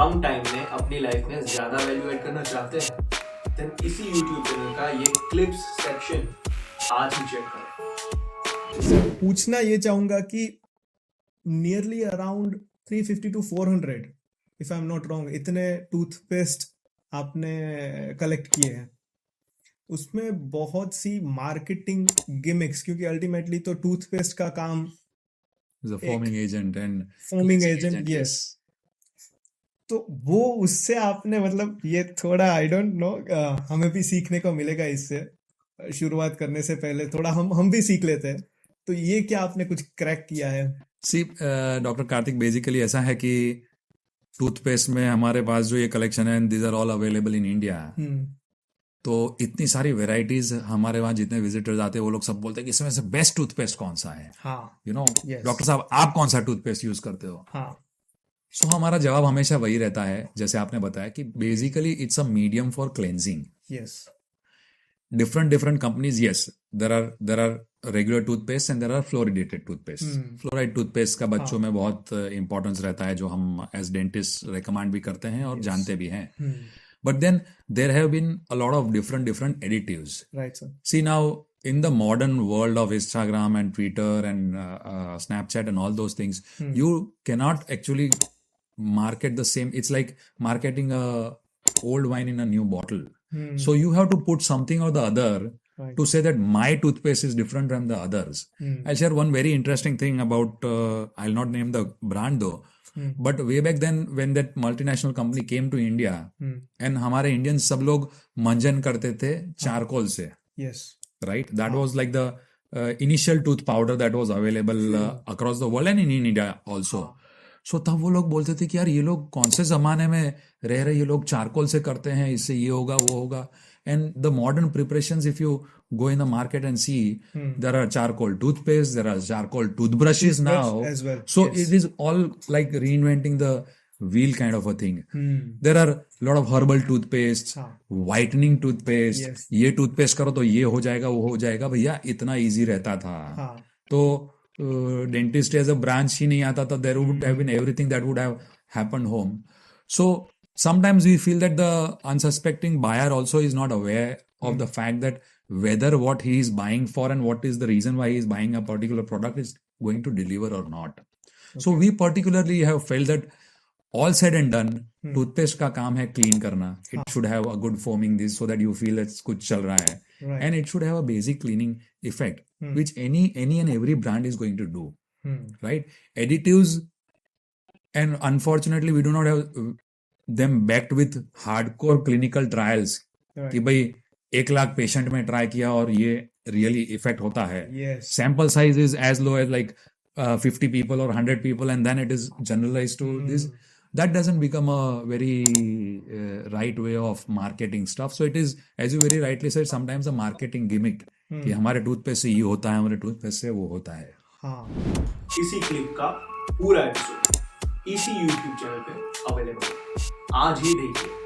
कम time में अपनी life में ज्यादा वैल्यू ऐड करना चाहते हैं देन इसी यूट्यूब चैनल का ये क्लिप्स सेक्शन आज ही चेक करें। पूछना ये चाहूंगा कि nearly around 350 to 400 if I am not wrong इतने टूथपेस्ट आपने कलेक्ट किए हैं। उसमें बहुत सी मार्केटिंग गिमिक्स, क्योंकि अल्टीमेटली तो टूथपेस्ट का काम is a foaming agent and foaming cleansing agent, agent, yes. तो वो उससे आपने मतलब ये थोड़ा आई डोंट नो, हमें भी सीखने को मिलेगा इससे। शुरुआत करने से पहले थोड़ा हम भी सीख लेते हैं। तो ये क्या आपने कुछ क्रैक किया है? सी डॉक्टर कार्तिक, बेसिकली ऐसा है कि टूथपेस्ट में हमारे पास जो ये कलेक्शन है, this are all available in India. तो इतनी सारी वेराइटीज हमारे वहाँ जितने विजिटर्स आते हैं वो लोग सब बोलते हैं कि इसमें से बेस्ट टूथपेस्ट कौन सा है। हाँ, यू नो yes. डॉक्टर साहब आप कौन सा टूथपेस्ट यूज करते हो? हाँ, सो हमारा जवाब हमेशा वही रहता है जैसे आपने बताया कि basically it's a medium for cleansing. Yes. different companies, yes, there are regular toothpaste and there are fluoridated toothpaste. Fluoride toothpaste का बच्चों में बहुत इंपॉर्टेंस रहता है, जो हम एज डेंटिस्ट रिकमेंड भी करते हैं और जानते भी हैं। But then there have been a lot of different additives. Right, sir. See, now in the modern world of Instagram and Twitter and Snapchat and all those things, you cannot actually market the same. It's like marketing a old wine in a new bottle. So you have to put something or the other to say that my toothpaste is different from the others. I'll share one very interesting thing about, I'll not name the brand though, but way back then when that multinational company came to India, and हमारे Indians सब लोग मंजन करते थे charcoal से. Yes. Right? That was like the initial tooth powder that was available across the world and in India also. सो तब वो लोग बोलते थे कि यार ये लोग कौन से जमाने में रह रहे, ये लोग चारकोल से करते हैं, इससे ये होगा वो होगा। And the modern preparations, if you go in the market and see, there are charcoal toothpaste, there are charcoal toothbrushes now, so it is all like reinventing the wheel kind of a thing. There are lot of herbal toothpaste, whitening toothpaste. ये toothpaste करो तो ये हो जाएगा वो हो जाएगा। भैया इतना इजी रहता था। तो डेंटिस्ट एज अ ब्रांच ही नहीं आता था, there would have been everything that would have happened home. So sometimes we feel that the unsuspecting buyer also is not aware of the fact that whether what he is buying for and what is the reason why he is buying a particular product is going to deliver or not. So we particularly have felt that all said and done, toothpaste का काम है clean करना. It should have a good foaming this so that you feel that कुछ चल रहा है. And it should have a basic cleaning effect, which any and every brand is going to do. Right? Additives, and unfortunately we do not have them backed with hardcore clinical trials. कि भाई 1 lakh patient में try किया और ये really effect होता है. Sample size is as low as like 50 people or 100 people, and then it is generalized to this. That doesn't become a very right way of marketing stuff. So it is, as you very rightly said, sometimes a marketing gimmick कि हमारे toothpaste से ये होता है, हमारे toothpaste से वो होता है. इसी क्लिप का पूरा एपिसोड इसी YouTube चैनल पे अवेलेबल है, आज ही देखिए.